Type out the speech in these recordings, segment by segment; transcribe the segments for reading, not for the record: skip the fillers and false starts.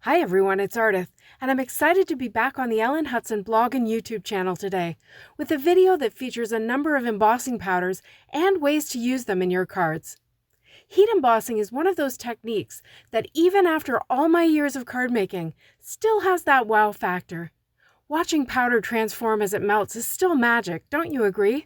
Hi everyone, it's Ardith, and I'm excited to be back on the Ellen Hudson blog and YouTube channel today with a video that features a number of embossing powders and ways to use them in your cards. Heat embossing is one of those techniques that even after all my years of card making still has that wow factor. Watching powder transform as it melts is still magic, don't you agree?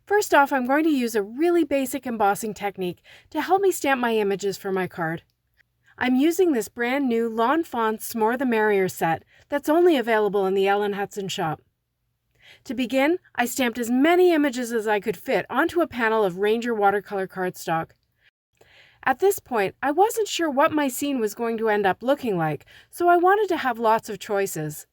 First off, I'm going to use a really basic embossing technique to help me stamp my images for my card. I'm using this brand new Fawn the Merrier set that's only available in the Ellen Hudson shop. To begin, I stamped as many images as I could fit onto a panel of Ranger watercolor cardstock. At this point, I wasn't sure what my scene was going to end up looking like, so I wanted to have lots of choices.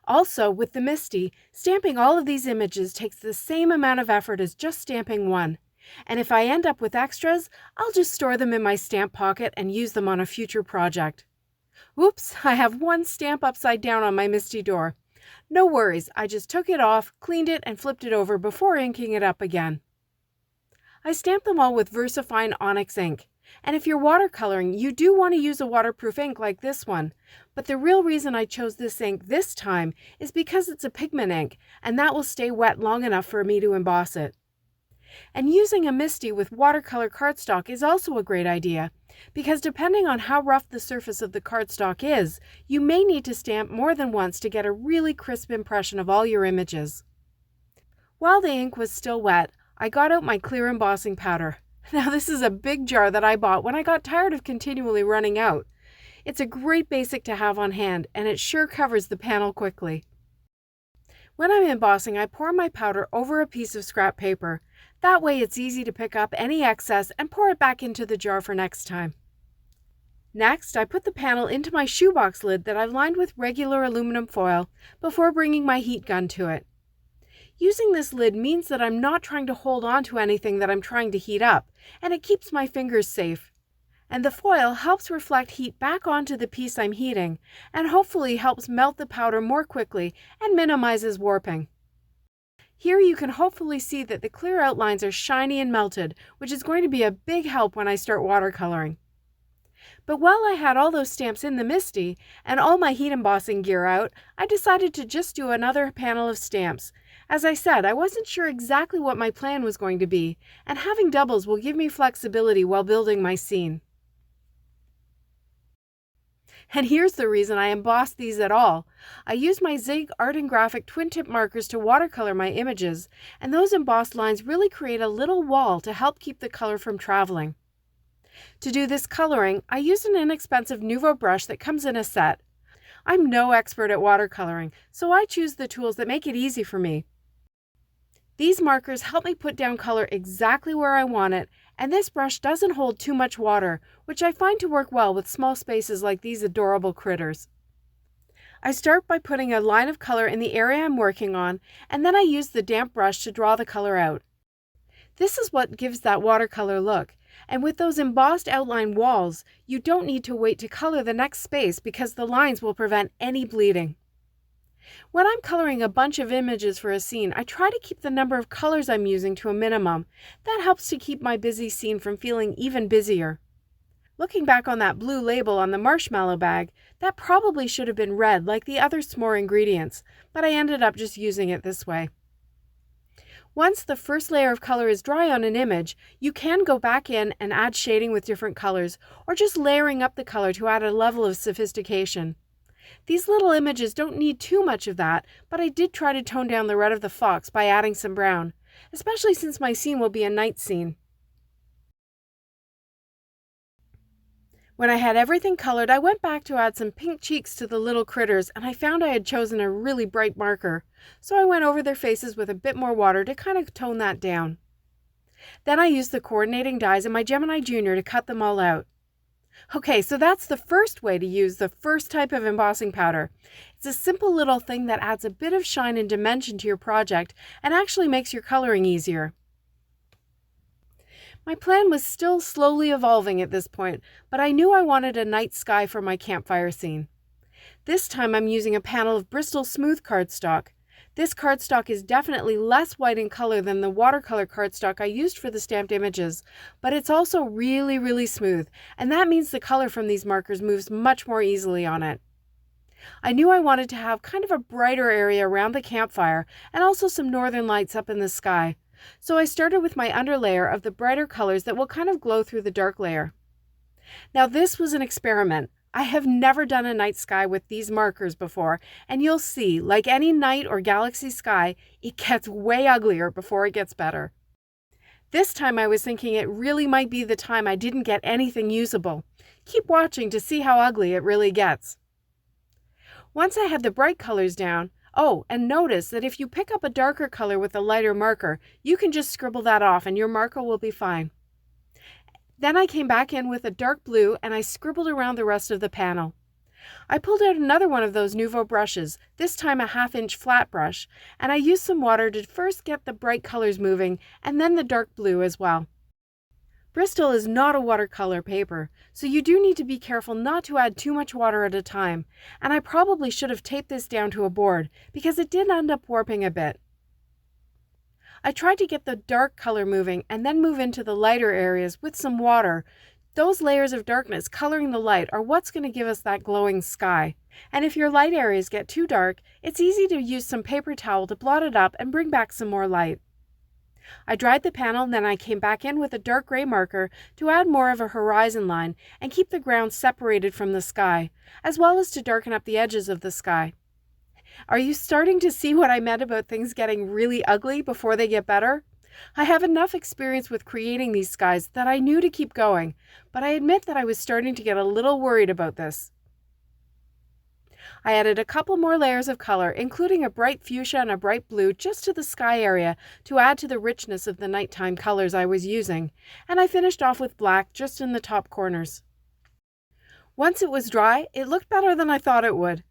Also, with the MISTI, stamping all of these images takes the same amount of effort as just stamping one. And if I end up with extras, I'll just store them in my stamp pocket and use them on a future project. Oops, I have one stamp upside down on my MISTI door. No worries, I just took it off, cleaned it, and flipped it over before inking it up again. I stamped them all with VersaFine Onyx ink. And if you're watercoloring, you do want to use a waterproof ink like this one. But the real reason I chose this ink this time is because it's a pigment ink, and that will stay wet long enough for me to emboss it. And using a MISTI with watercolor cardstock is also a great idea, because depending on how rough the surface of the cardstock is, you may need to stamp more than once to get a really crisp impression of all your images. While the ink was still wet, I got out my clear embossing powder. Now this is a big jar that I bought when I got tired of continually running out. It's a great basic to have on hand, and it sure covers the panel quickly. When I'm embossing, I pour my powder over a piece of scrap paper. That way it's easy to pick up any excess and pour it back into the jar for next time. Next, I put the panel into my shoebox lid that I've lined with regular aluminum foil before bringing my heat gun to it. Using this lid means that I'm not trying to hold on to anything that I'm trying to heat up, and it keeps my fingers safe. And the foil helps reflect heat back onto the piece I'm heating, and hopefully helps melt the powder more quickly and minimizes warping. Here you can hopefully see that the clear outlines are shiny and melted, which is going to be a big help when I start watercoloring. But while I had all those stamps in the MISTI and all my heat embossing gear out, I decided to just do another panel of stamps. As I said, I wasn't sure exactly what my plan was going to be, and having doubles will give me flexibility while building my scene. And here's the reason I embossed these at all. I used my Zig Art and Graphic twin tip markers to watercolor my images, and those embossed lines really create a little wall to help keep the color from traveling. To do this coloring, I used an inexpensive Nuvo brush that comes in a set. I'm no expert at watercoloring, so I choose the tools that make it easy for me. These markers help me put down color exactly where I want it, and this brush doesn't hold too much water, which I find to work well with small spaces like these adorable critters. I start by putting a line of color in the area I'm working on, and then I use the damp brush to draw the color out. This is what gives that watercolor look, and with those embossed outline walls, you don't need to wait to color the next space because the lines will prevent any bleeding. When I'm coloring a bunch of images for a scene, I try to keep the number of colors I'm using to a minimum. That helps to keep my busy scene from feeling even busier. Looking back on that blue label on the marshmallow bag, that probably should have been red like the other s'more ingredients, but I ended up just using it this way. Once the first layer of color is dry on an image, you can go back in and add shading with different colors, or just layering up the color to add a level of sophistication. These little images don't need too much of that, but I did try to tone down the red of the fox by adding some brown, especially since my scene will be a night scene. When I had everything colored, I went back to add some pink cheeks to the little critters, and I found I had chosen a really bright marker, so I went over their faces with a bit more water to kind of tone that down. Then I used the coordinating dies in my Gemini Junior to cut them all out. Okay, so that's the first way to use the first type of embossing powder. It's a simple little thing that adds a bit of shine and dimension to your project and actually makes your coloring easier. My plan was still slowly evolving at this point, but I knew I wanted a night sky for my campfire scene. This time I'm using a panel of Bristol smooth cardstock. This cardstock is definitely less white in color than the watercolor cardstock I used for the stamped images, but it's also really, really smooth, and that means the color from these markers moves much more easily on it. I knew I wanted to have kind of a brighter area around the campfire and also some northern lights up in the sky, so I started with my underlayer of the brighter colors that will kind of glow through the dark layer. Now this was an experiment. I have never done a night sky with these markers before, and you'll see, like any night or galaxy sky, it gets way uglier before it gets better. This time I was thinking it really might be the time I didn't get anything usable. Keep watching to see how ugly it really gets. Once I had the bright colors down, and notice that if you pick up a darker color with a lighter marker, you can just scribble that off and your marker will be fine. Then I came back in with a dark blue and I scribbled around the rest of the panel. I pulled out another one of those Nuvo brushes, this time a 1/2-inch flat brush, and I used some water to first get the bright colors moving and then the dark blue as well. Bristol is not a watercolor paper, so you do need to be careful not to add too much water at a time, and I probably should have taped this down to a board because it did end up warping a bit. I tried to get the dark color moving and then move into the lighter areas with some water. Those layers of darkness coloring the light are what's going to give us that glowing sky. And if your light areas get too dark, it's easy to use some paper towel to blot it up and bring back some more light. I dried the panel and then I came back in with a dark gray marker to add more of a horizon line and keep the ground separated from the sky, as well as to darken up the edges of the sky. Are you starting to see what I meant about things getting really ugly before they get better? I have enough experience with creating these skies that I knew to keep going, but I admit that I was starting to get a little worried about this. I added a couple more layers of color, including a bright fuchsia and a bright blue just to the sky area to add to the richness of the nighttime colors I was using, and I finished off with black just in the top corners. Once it was dry, it looked better than I thought it would.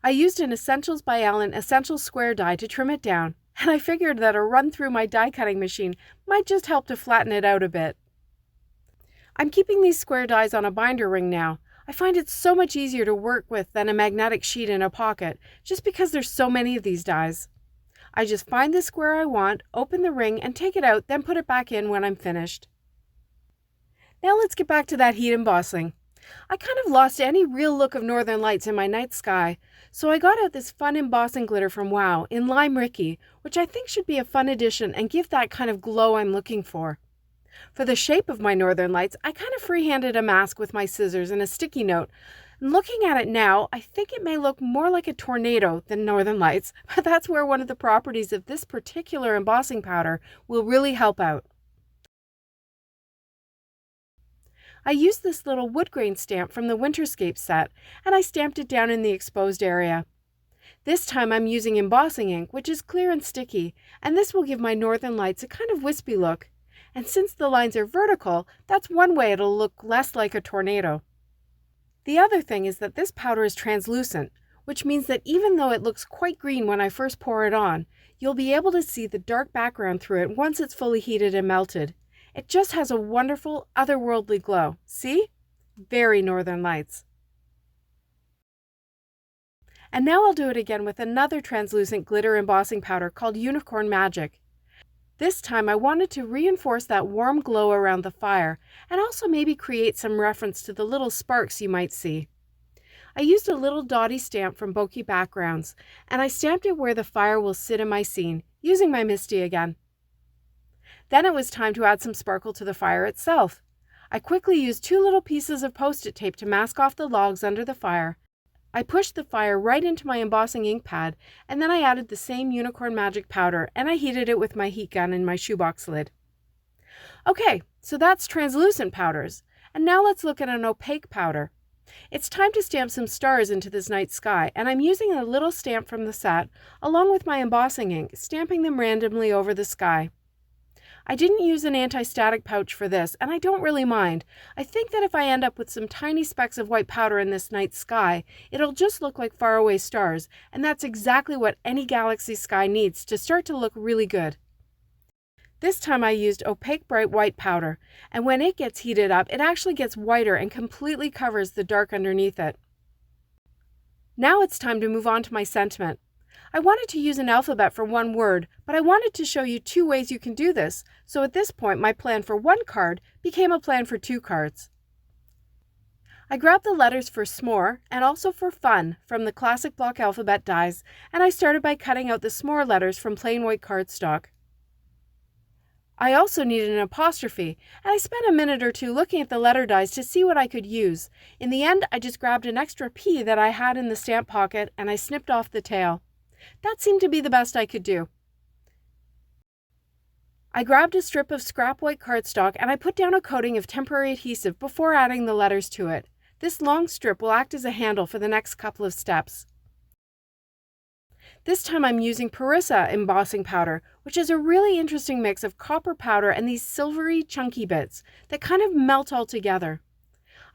I used an Essentials by Ellen Essential Square die to trim it down, and I figured that a run through my die cutting machine might just help to flatten it out a bit. I'm keeping these square dies on a binder ring now. I find it so much easier to work with than a magnetic sheet in a pocket, just because there's so many of these dies. I just find the square I want, open the ring, and take it out, then put it back in when I'm finished. Now let's get back to that heat embossing. I kind of lost any real look of northern lights in my night sky, so I got out this fun embossing glitter from Wow in Lime Ricky, which I think should be a fun addition and give that kind of glow I'm looking for. For the shape of my northern lights, I kind of freehanded a mask with my scissors and a sticky note. And looking at it now, I think it may look more like a tornado than northern lights, but that's where one of the properties of this particular embossing powder will really help out. I used this little wood grain stamp from the Winterscape set, and I stamped it down in the exposed area. This time I'm using embossing ink, which is clear and sticky, and this will give my northern lights a kind of wispy look. And since the lines are vertical, that's one way it'll look less like a tornado. The other thing is that this powder is translucent, which means that even though it looks quite green when I first pour it on, you'll be able to see the dark background through it once it's fully heated and melted. It just has a wonderful, otherworldly glow. See? Very Northern Lights. And now I'll do it again with another translucent glitter embossing powder called Unicorn Magic. This time I wanted to reinforce that warm glow around the fire and also maybe create some reference to the little sparks you might see. I used a little dotty stamp from Bokeh Backgrounds, and I stamped it where the fire will sit in my scene, using my Misty again. Then it was time to add some sparkle to the fire itself. I quickly used 2 little pieces of Post-it tape to mask off the logs under the fire. I pushed the fire right into my embossing ink pad, and then I added the same Unicorn Magic powder, and I heated it with my heat gun in my shoebox lid. Okay, so that's translucent powders, and now let's look at an opaque powder. It's time to stamp some stars into this night sky, and I'm using a little stamp from the set, along with my embossing ink, stamping them randomly over the sky. I didn't use an anti-static pouch for this, and I don't really mind. I think that if I end up with some tiny specks of white powder in this night sky, it'll just look like faraway stars, and that's exactly what any galaxy sky needs to start to look really good. This time I used opaque bright white powder, and when it gets heated up, it actually gets whiter and completely covers the dark underneath it. Now it's time to move on to my sentiment. I wanted to use an alphabet for one word, but I wanted to show you 2 ways you can do this, so at this point my plan for 1 card became a plan for 2 cards. I grabbed the letters for s'more and also for fun from the classic block alphabet dies, and I started by cutting out the s'more letters from plain white cardstock. I also needed an apostrophe, and I spent a minute or two looking at the letter dies to see what I could use. In the end, I just grabbed an extra P that I had in the stamp pocket and I snipped off the tail. That seemed to be the best I could do. I grabbed a strip of scrap white cardstock and I put down a coating of temporary adhesive before adding the letters to it. This long strip will act as a handle for the next couple of steps. This time I'm using Merrier embossing powder, which is a really interesting mix of copper powder and these silvery, chunky bits that kind of melt all together.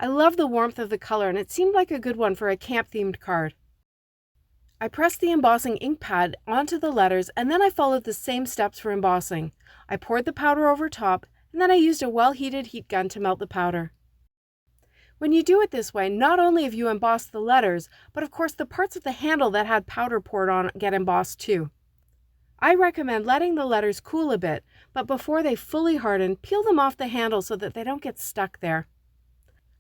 I love the warmth of the color and it seemed like a good one for a camp-themed card. I pressed the embossing ink pad onto the letters and then I followed the same steps for embossing. I poured the powder over top and then I used a well-heated heat gun to melt the powder. When you do it this way, not only have you embossed the letters, but of course the parts of the handle that had powder poured on get embossed too. I recommend letting the letters cool a bit, but before they fully harden, peel them off the handle so that they don't get stuck there.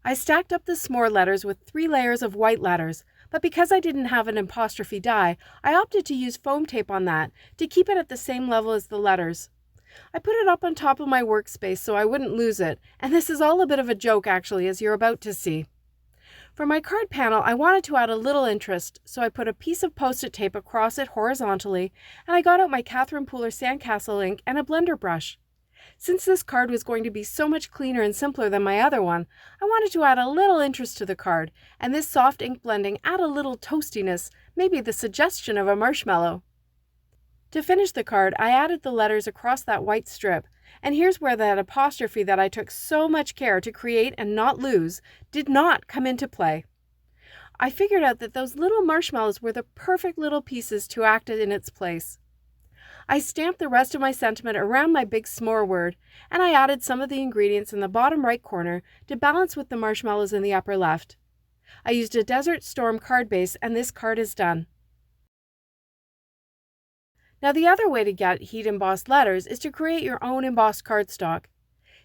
I stacked up the s'more letters with 3 layers of white letters, but because I didn't have an apostrophe die, I opted to use foam tape on that to keep it at the same level as the letters. I put it up on top of my workspace so I wouldn't lose it, and this is all a bit of a joke actually, as you're about to see. For my card panel, I wanted to add a little interest, so I put a piece of post-it tape across it horizontally, and I got out my Catherine Pooler Sandcastle ink and a blender brush. Since this card was going to be so much cleaner and simpler than my other one, I wanted to add a little interest to the card, and this soft ink blending add a little toastiness, maybe the suggestion of a marshmallow. To finish the card, I added the letters across that white strip, and here's where that apostrophe that I took so much care to create and not lose did not come into play. I figured out that those little marshmallows were the perfect little pieces to act in its place. I stamped the rest of my sentiment around my big s'more word, and I added some of the ingredients in the bottom right corner to balance with the marshmallows in the upper left. I used a Desert Storm card base, and this card is done. Now the other way to get heat embossed letters is to create your own embossed cardstock.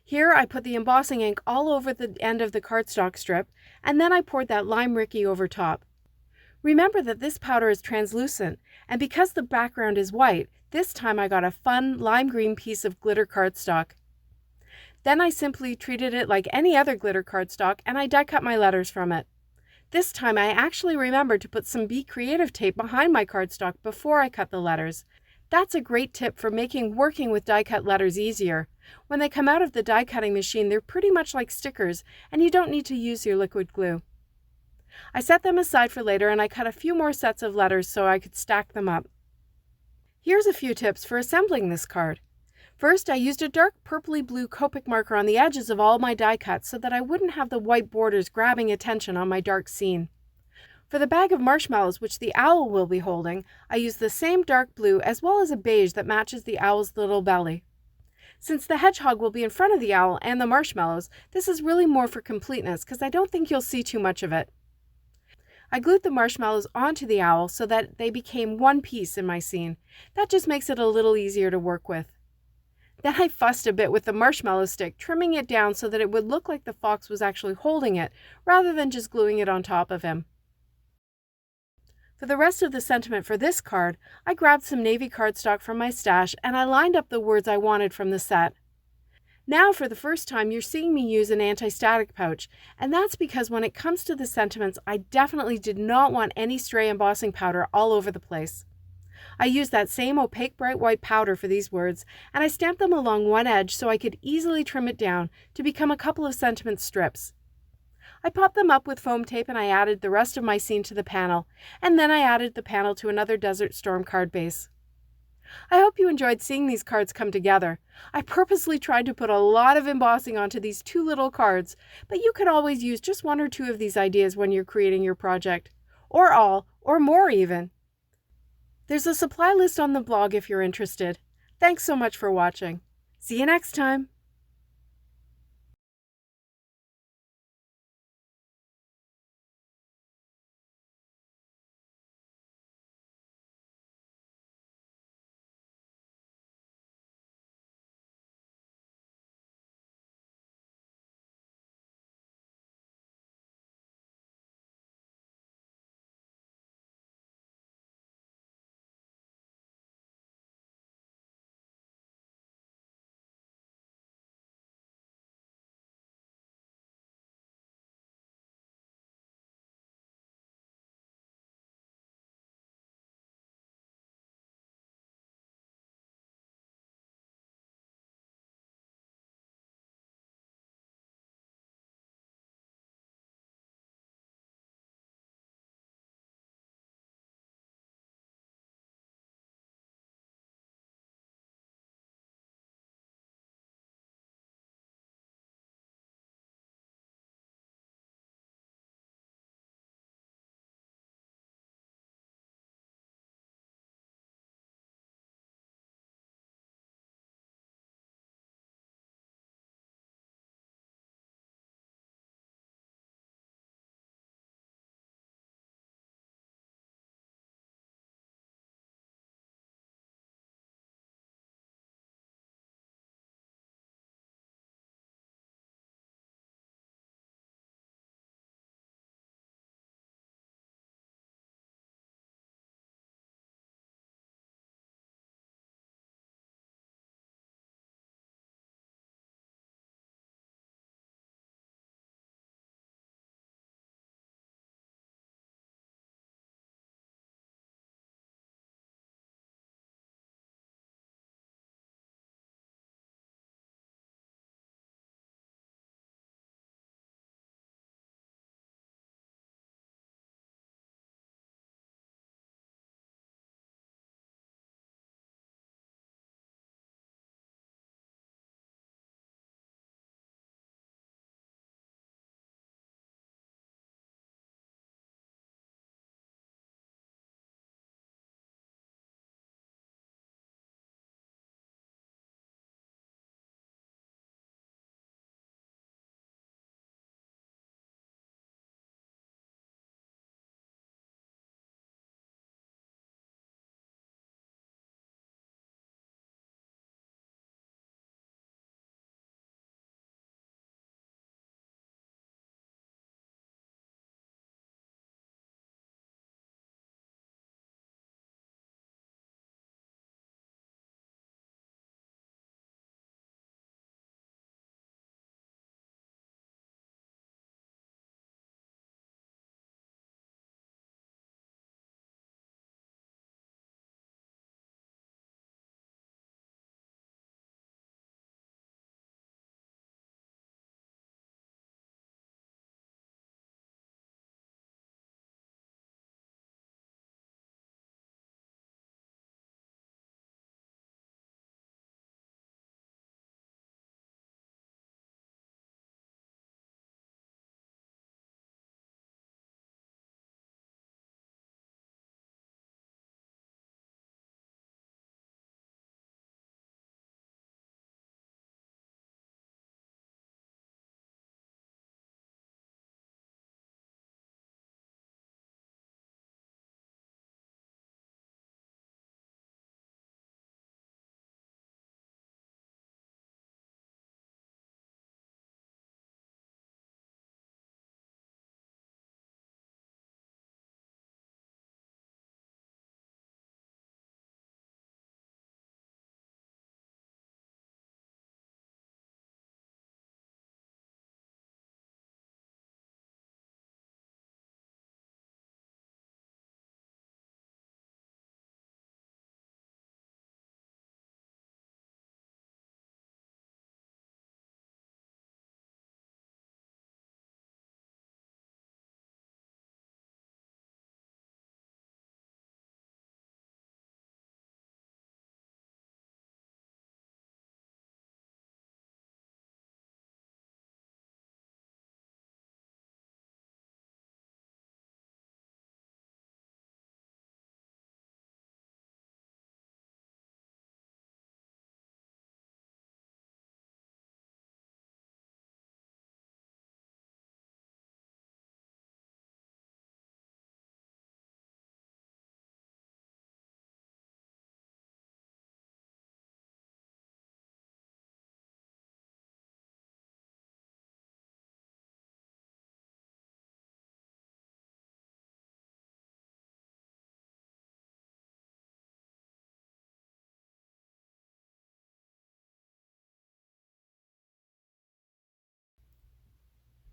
Here I put the embossing ink all over the end of the cardstock strip, and then I poured that lime Ricky over top. Remember that this powder is translucent, and because the background is white, this time I got a fun lime green piece of glitter cardstock. Then I simply treated it like any other glitter cardstock and I die cut my letters from it. This time I actually remembered to put some Be Creative tape behind my cardstock before I cut the letters. That's a great tip for making working with die cut letters easier. When they come out of the die cutting machine, they're pretty much like stickers and you don't need to use your liquid glue. I set them aside for later and I cut a few more sets of letters so I could stack them up. Here's a few tips for assembling this card. First, I used a dark purpley blue Copic marker on the edges of all my die cuts so that I wouldn't have the white borders grabbing attention on my dark scene. For the bag of marshmallows which the owl will be holding, I used the same dark blue as well as a beige that matches the owl's little belly. Since the hedgehog will be in front of the owl and the marshmallows, this is really more for completeness because I don't think you'll see too much of it. I glued the marshmallows onto the owl so that they became one piece in my scene. That just makes it a little easier to work with. Then I fussed a bit with the marshmallow stick, trimming it down so that it would look like the fox was actually holding it, rather than just gluing it on top of him. For the rest of the sentiment for this card, I grabbed some navy cardstock from my stash and I lined up the words I wanted from the set. Now for the first time you're seeing me use an anti-static pouch, and that's because when it comes to the sentiments, I definitely did not want any stray embossing powder all over the place. I used that same opaque bright white powder for these words, and I stamped them along one edge so I could easily trim it down to become a couple of sentiment strips. I popped them up with foam tape and I added the rest of my scene to the panel, and then I added the panel to another Desert Storm card base. I hope you enjoyed seeing these cards come together. I purposely tried to put a lot of embossing onto these 2 little cards, but you could always use just 1 or 2 of these ideas when you're creating your project. Or all, or more even. There's a supply list on the blog if you're interested. Thanks so much for watching. See you next time!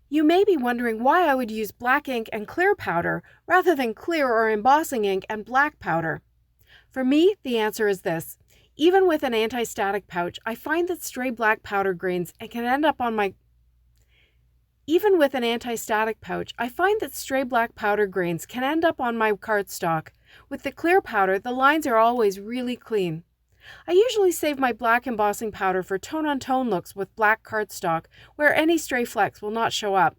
You may be wondering why I would use black ink and clear powder rather than clear or embossing ink and black powder. For me, the answer is this. Even with an anti-static pouch, I find that stray black powder grains can end up on my cardstock. With the clear powder, the lines are always really clean. I usually save my black embossing powder for tone-on-tone looks with black cardstock, where any stray flecks will not show up.